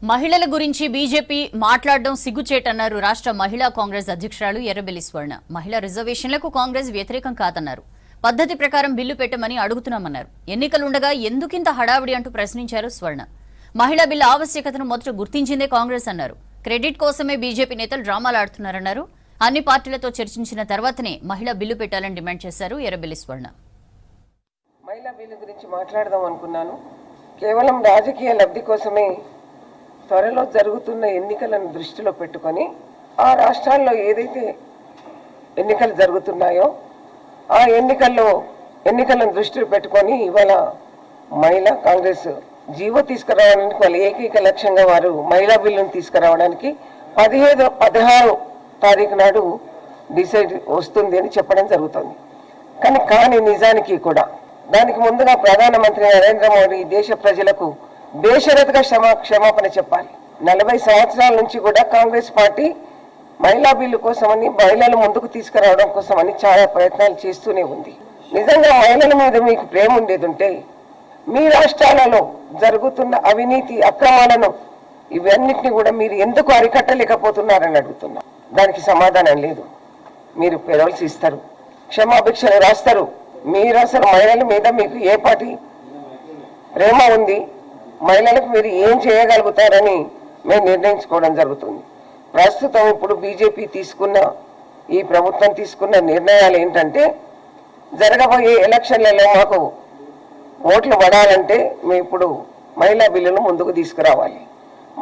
మహిళల గురించి బీజేపీ మాట్లాడడం సిగ్గుచేటన్నారు రాష్ట్ర మహిళా కాంగ్రెస్ అధ్యక్షురాలు ఎర్రబెల్లి స్వర్ణ. మహిళా రిజర్వేషన్లకు కాంగ్రెస్ వ్యతిరేకం కాదన్నారు. పద్ధతి ప్రకారం బిల్లు పెట్టమని అడుగుతున్నామన్నారు. ఎన్నికలుండగా ఎందుకింత హడావిడి అంటూ ప్రశ్నించారు స్వర్ణ. మహిళా బిల్లు ఆవశ్యకతను మొదట గుర్తించిందే కాంగ్రెస్ అన్నారు. క్రెడిట్ కోసమే బీజేపీ నేతలు డ్రామాలు ఆడుతున్నారన్నారు. అన్ని పార్టీలతో చర్చించిన తర్వాతనే మహిళా బిల్లు పెట్టాలని డిమాండ్ చేశారు ఎర్రబెల్లి స్వర్ణ. మహిళా బిల్లు గురించి మాట్లాడదాం అనుకున్నాను. కేవలం రాజకీయ లబ్ధి కోసమే త్వరలో జరుగుతున్న ఎన్నికలను దృష్టిలో పెట్టుకొని ఆ రాష్ట్రాల్లో ఏదైతే ఎన్నికలు జరుగుతున్నాయో ఆ ఎన్నికలను దృష్టిలో పెట్టుకొని ఇవాళ మహిళా కాంగ్రెస్ జీవో తీసుకురావడానికి వాళ్ళ ఏకైక లక్ష్యంగా వారు మహిళా బిల్లును తీసుకురావడానికి 16 తారీఖు నాడు డిసైడ్ వస్తుంది అని చెప్పడం జరుగుతుంది. కానీ నిజానికి కూడా దానికి ముందుగా ప్రధానమంత్రి నరేంద్ర మోడీ దేశ ప్రజలకు బేషరతుగా క్షమాపణ చెప్పాలి. 40 సంవత్సరాల నుంచి కూడా కాంగ్రెస్ పార్టీ మహిళా బిల్లు కోసమని మహిళలు ముందుకు తీసుకురావడం కోసమని చాలా ప్రయత్నాలు చేస్తూనే ఉంది. నిజంగా మహిళల మీద మీకు ప్రేమ ఉండేది ఉంటే మీ రాష్ట్రాలలో జరుగుతున్న అవినీతి అక్రమాలను ఇవన్నిటిని కూడా మీరు ఎందుకు అరికట్టలేకపోతున్నారని అడుగుతున్నా. దానికి సమాధానం లేదు. మీరు పెరోల్స్ ఇస్తారు, క్షమాభిక్షలు రాస్తారు. మీరు అసలు మహిళల మీద మీకు ఏ పార్టీ ప్రేమ ఉంది, మహిళలకు మీరు ఏం చేయగలుగుతారని మేము నిర్ణయించుకోవడం జరుగుతుంది. ప్రస్తుతం ఇప్పుడు బీజేపీ ఈ ప్రభుత్వం తీసుకున్న నిర్ణయాలు ఏంటంటే జరగబోయే ఎలక్షన్లలో మాకు ఓట్లు పడాలంటే మేము ఇప్పుడు మహిళా బిల్లును ముందుకు తీసుకురావాలి.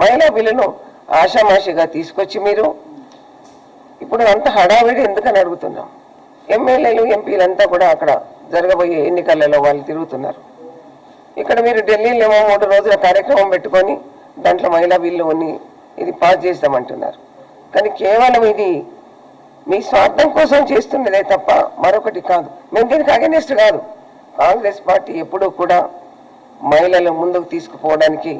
మహిళా బిల్లును ఆషామాషిగా తీసుకొచ్చి మీరు ఇప్పుడు అంత హడావిడి ఎందుకని అడుగుతున్నాం. ఎమ్మెల్యేలు ఎంపీలంతా కూడా అక్కడ జరగబోయే ఎన్నికలలో వాళ్ళు తిరుగుతున్నారు. ఇక్కడ మీరు ఢిల్లీలో 3 రోజుల కార్యక్రమం పెట్టుకొని దాంట్లో మహిళా బిల్లు ఇది పాస్ చేస్తామంటున్నారు. కానీ కేవలం ఇది మీ స్వార్థం కోసం చేస్తున్నదే తప్ప మరొకటి కాదు. మేము దీనికి అగెనిస్ట్ కాదు. కాంగ్రెస్ పార్టీ ఎప్పుడూ కూడా మహిళలు ముందుకు తీసుకుపోవడానికి